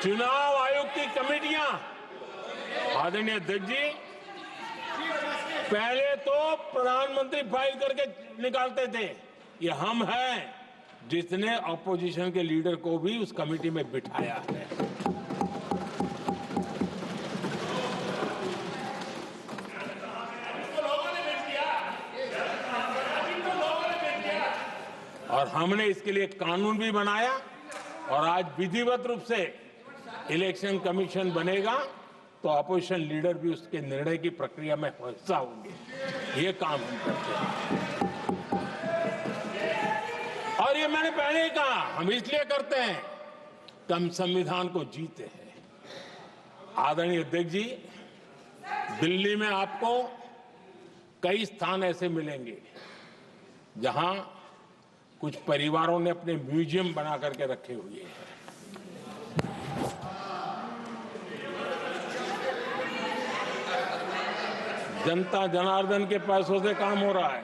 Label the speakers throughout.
Speaker 1: चुनाव आयोग की कमेटियां, आदरणीय अध्यक्ष जी, पहले तो प्रधानमंत्री फाइल करके निकालते थे। ये हम हैं जिसने ऑपोजिशन के लीडर को भी उस कमेटी में बिठाया है। और हमने इसके लिए कानून भी बनाया और आज विधिवत रूप से इलेक्शन कमीशन बनेगा तो अपोजिशन लीडर भी उसके निर्णय की प्रक्रिया में हिस्सा होंगे। ये काम हम करते हैं और ये मैंने पहले ही कहा, हम इसलिए करते हैं कि हम संविधान को जीते हैं। आदरणीय अध्यक्ष जी, दिल्ली में आपको कई स्थान ऐसे मिलेंगे जहां कुछ परिवारों ने अपने म्यूजियम बना करके रखे हुए हैं। जनता जनार्दन के पैसों से काम हो रहा है।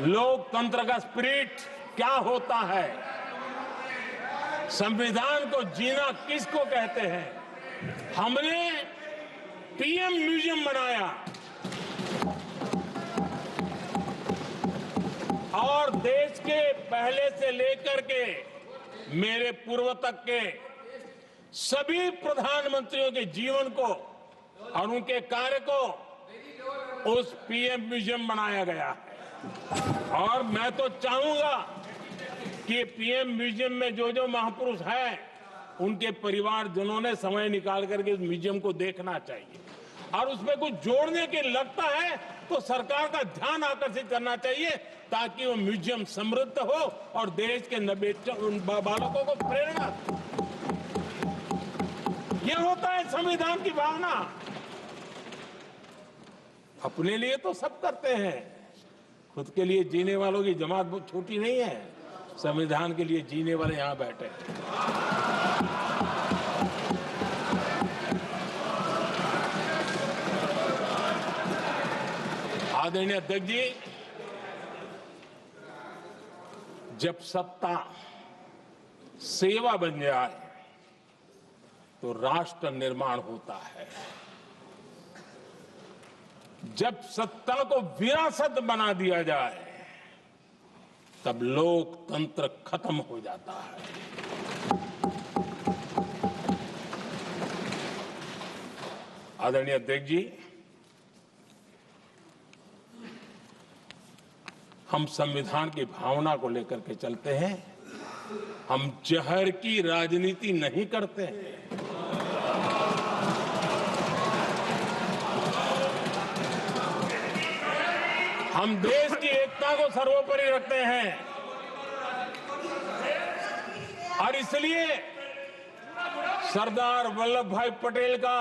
Speaker 1: लोकतंत्र का स्पिरिट क्या होता है, संविधान को जीना किसको कहते हैं, हमने पीएम म्यूजियम बनाया और देश के पहले से लेकर के मेरे पूर्व तक के सभी प्रधानमंत्रियों के जीवन को और उनके कार्य को उस पीएम म्यूजियम बनाया गया है। और मैं तो चाहूंगा कि पीएम म्यूजियम में जो जो महापुरुष हैं उनके परिवारजनों ने समय निकाल करके उस म्यूजियम को देखना चाहिए और उसमें कुछ जोड़ने के लगता है तो सरकार का ध्यान आकर्षित करना चाहिए ताकि वो म्यूजियम समृद्ध हो और देश के बालकों को प्रेरणा। ये होता है संविधान की भावना। अपने लिए तो सब करते हैं, खुद के लिए जीने वालों की जमात बहुत छोटी नहीं है। संविधान के लिए जीने वाले यहां बैठे हैं। आदरणीय अध्यक्ष जी, जब सत्ता सेवा बन जाए तो राष्ट्र निर्माण होता है। जब सत्ता को विरासत बना दिया जाए तब लोकतंत्र खत्म हो जाता है। आदरणीय अध्यक्ष जी, हम संविधान की भावना को लेकर के चलते हैं। हम जहर की राजनीति नहीं करते हैं। हम देश की एकता को सर्वोपरि रखते हैं और इसलिए सरदार वल्लभ भाई पटेल का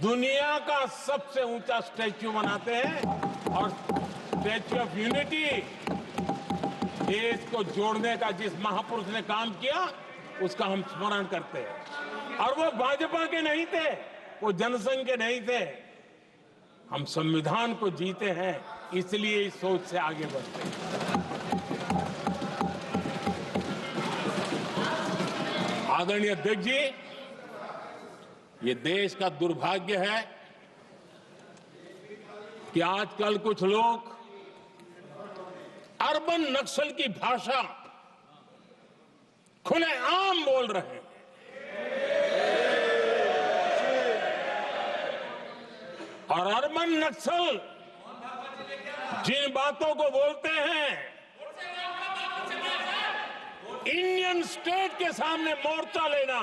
Speaker 1: दुनिया का सबसे ऊंचा स्टैच्यू बनाते हैं और स्टैच्यू ऑफ यूनिटी देश को जोड़ने का जिस महापुरुष ने काम किया उसका हम स्मरण करते हैं। और वो भाजपा के नहीं थे, वो जनसंघ के नहीं थे। हम संविधान को जीते हैं इसलिए इस सोच से आगे बढ़ते हैं। आदरणीय अध्यक्ष जी, ये देश का दुर्भाग्य है कि आजकल कुछ लोग अर्बन नक्सल की भाषा खुलेआम बोल रहे हैं और अर्बन नक्सल जिन बातों को बोलते हैं इंडियन स्टेट के सामने मोर्चा लेना,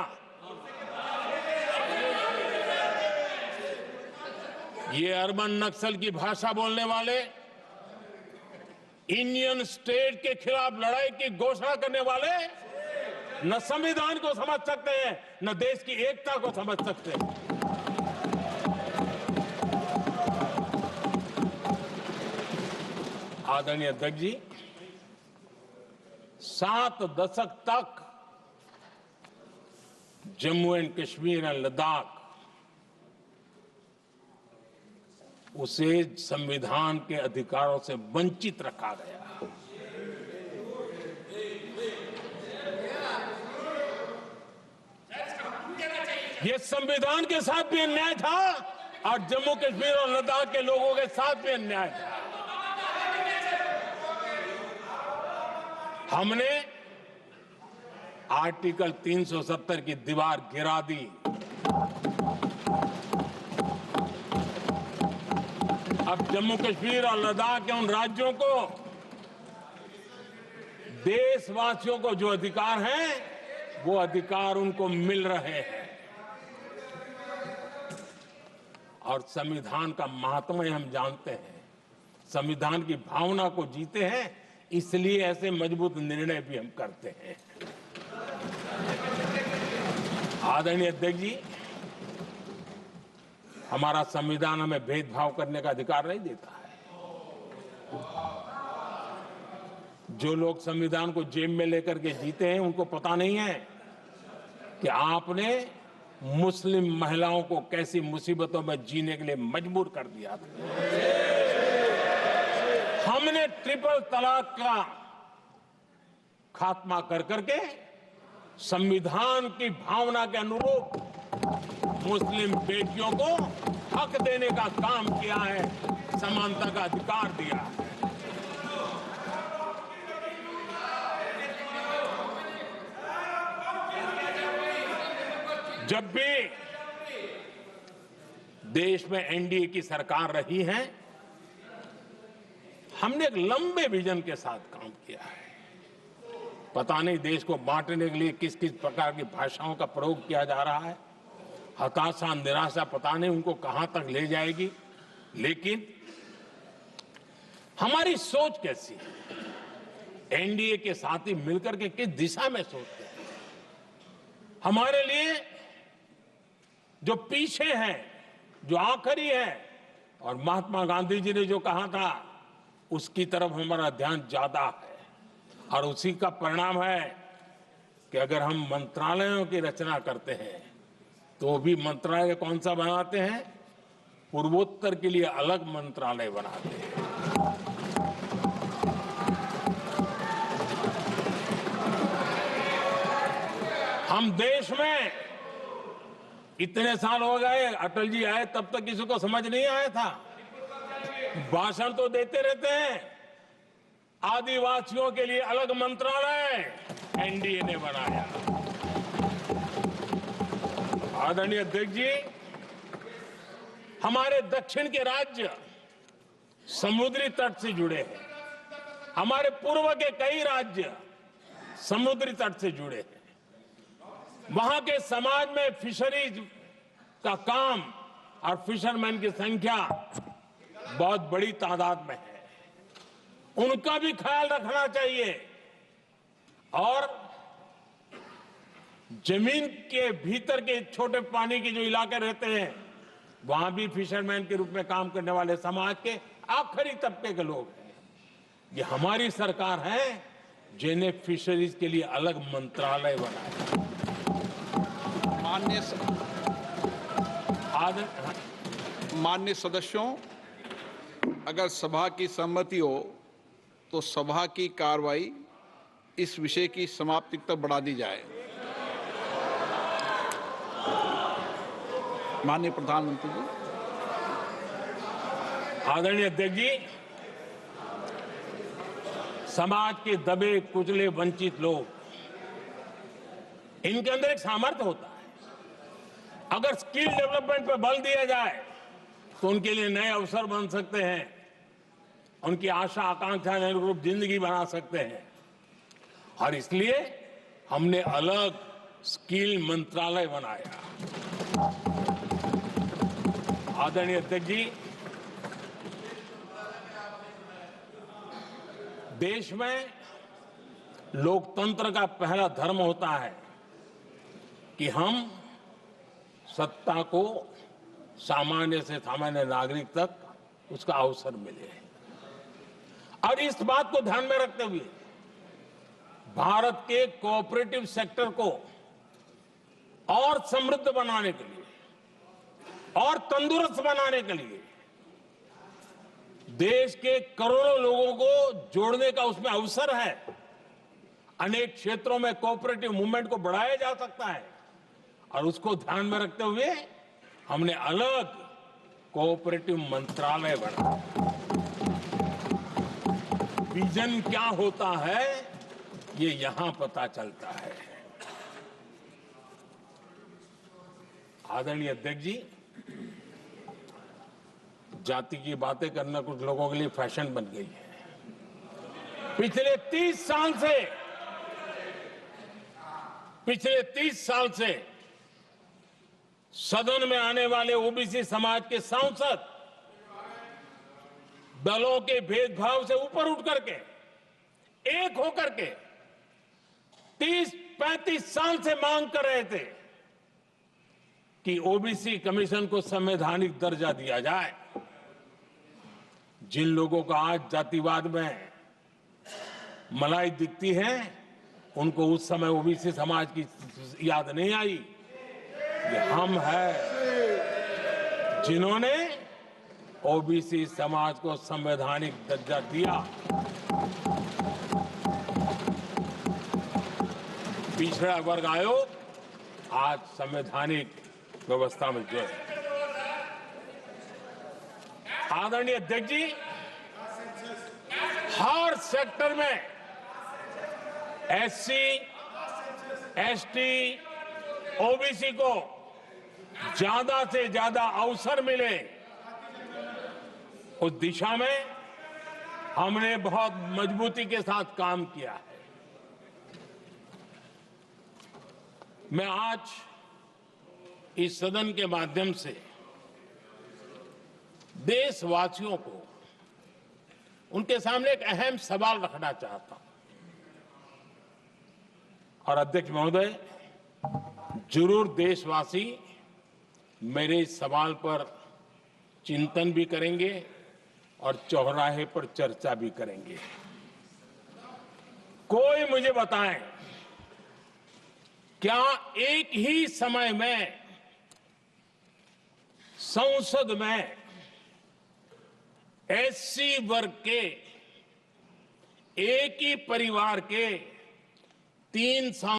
Speaker 1: ये अर्बन नक्सल की भाषा बोलने वाले इंडियन स्टेट के खिलाफ लड़ाई की घोषणा करने वाले न संविधान को समझ सकते हैं न देश की एकता को समझ सकते हैं। आदरणीय अध्यक्ष जी, 7 दशक तक जम्मू एंड कश्मीर और लद्दाख उसे संविधान के अधिकारों से वंचित रखा गया। ये संविधान के साथ भी अन्याय था और जम्मू कश्मीर और लद्दाख के लोगों के साथ भी अन्याय था। हमने आर्टिकल 370 की दीवार गिरा दी। अब जम्मू कश्मीर और लद्दाख के उन राज्यों को, देशवासियों को जो अधिकार हैं, वो अधिकार उनको मिल रहे हैं। और संविधान का महात्म्य हम जानते हैं, संविधान की भावना को जीते हैं, इसलिए ऐसे मजबूत निर्णय भी हम करते हैं। आदरणीय अध्यक्ष जी, हमारा संविधान हमें भेदभाव करने का अधिकार नहीं देता है। जो लोग संविधान को जेब में लेकर के जीते हैं, उनको पता नहीं है कि आपने मुस्लिम महिलाओं को कैसी मुसीबतों में जीने के लिए मजबूर कर दिया था। हमने ट्रिपल तलाक का खात्मा कर करके संविधान की भावना के अनुरूप मुस्लिम बेटियों को हक देने का काम किया है, समानता का अधिकार दिया है। जब भी देश में एनडीए की सरकार रही है, हमने एक लंबे विजन के साथ काम किया है। पता नहीं देश को बांटने के लिए किस किस प्रकार की भाषाओं का प्रयोग किया जा रहा है। हताशा, निराशा पता नहीं उनको कहां तक ले जाएगी, लेकिन हमारी सोच कैसी है, एनडीए के साथी मिलकर के किस दिशा में सोचते हैं। हमारे लिए जो पीछे है, जो आखिरी है, और महात्मा गांधी जी ने जो कहा था, उसकी तरफ हमारा ध्यान ज्यादा है। और उसी का परिणाम है कि अगर हम मंत्रालयों की रचना करते हैं, तो भी मंत्रालय कौन सा बनाते हैं? पूर्वोत्तर के लिए अलग मंत्रालय बनाते हैं। हम देश में इतने साल हो गए, अटल जी आए तब तक किसी को समझ नहीं आया था। भाषण तो देते रहते हैं, आदिवासियों के लिए अलग मंत्रालय एनडीए ने बनाया। आदरणीय अध्यक्ष जी, हमारे दक्षिण के राज्य समुद्री तट से जुड़े हैं, हमारे पूर्व के कई राज्य समुद्री तट से जुड़े हैं। वहां के समाज में फिशरीज का काम और फिशरमैन की संख्या बहुत बड़ी तादाद में है, उनका भी ख्याल रखना चाहिए। और जमीन के भीतर के छोटे पानी के जो इलाके रहते हैं, वहां भी फिशरमैन के रूप में काम करने वाले समाज के आखिरी तबके के लोग हैं। ये हमारी सरकार है जिन्हें फिशरीज के लिए अलग मंत्रालय बनाया।
Speaker 2: माननीय सदस्यों, अगर सभा की सहमति हो तो सभा की कार्रवाई इस विषय की समाप्ति तक बढ़ा दी जाए। माननीय प्रधानमंत्री जी।
Speaker 1: आदरणीय अध्यक्ष जी, समाज के दबे कुचले वंचित लोग, इनके अंदर एक सामर्थ्य होता है। अगर स्किल डेवलपमेंट पर बल दिया जाए तो उनके लिए नए अवसर बन सकते हैं, उनकी आशा आकांक्षा अनुरूप जिंदगी बना सकते हैं। और इसलिए हमने अलग स्किल मंत्रालय बनाया। आदरणीय अध्यक्ष जी, देश में लोकतंत्र का पहला धर्म होता है कि हम सत्ता को सामान्य से सामान्य नागरिक तक उसका अवसर मिले। और इस बात को ध्यान में रखते हुए भारत के कोऑपरेटिव सेक्टर को और समृद्ध बनाने के लिए और तंदुरुस्त बनाने के लिए देश के करोड़ों लोगों को जोड़ने का उसमें अवसर है। अनेक क्षेत्रों में कोऑपरेटिव मूवमेंट को बढ़ाया जा सकता है और उसको ध्यान में रखते हुए हमने अलग कोऑपरेटिव मंत्रालय बनाया। विजन क्या होता है ये यहां पता चलता है। आदरणीय अध्यक्ष जी, जाति की बातें करना कुछ लोगों के लिए फैशन बन गई है। पिछले 30 साल से सदन में आने वाले ओबीसी समाज के सांसद दलों के भेदभाव से ऊपर उठ करके एक होकर के 30-35 साल से मांग कर रहे थे कि ओबीसी कमीशन को संवैधानिक दर्जा दिया जाए। जिन लोगों को आज जातिवाद में मलाई दिखती है, उनको उस समय ओबीसी समाज की याद नहीं आई। ये हम हैं जिन्होंने ओबीसी समाज को संवैधानिक दर्जा दिया। पिछड़ा वर्ग आयोग आज संवैधानिक व्यवस्था में जो है। आदरणीय अध्यक्ष जी, हर सेक्टर में एससी, एसटी, ओबीसी को ज्यादा से ज्यादा अवसर मिले, उस दिशा में हमने बहुत मजबूती के साथ काम किया है। मैं आज इस सदन के माध्यम से देशवासियों को उनके सामने एक अहम सवाल रखना चाहता हूं। और अध्यक्ष महोदय, जरूर देशवासी मेरे इस सवाल पर चिंतन भी करेंगे और चौराहे पर चर्चा भी करेंगे। कोई मुझे बताएं, क्या एक ही समय में संसद में एससी वर्ग के एक ही परिवार के 3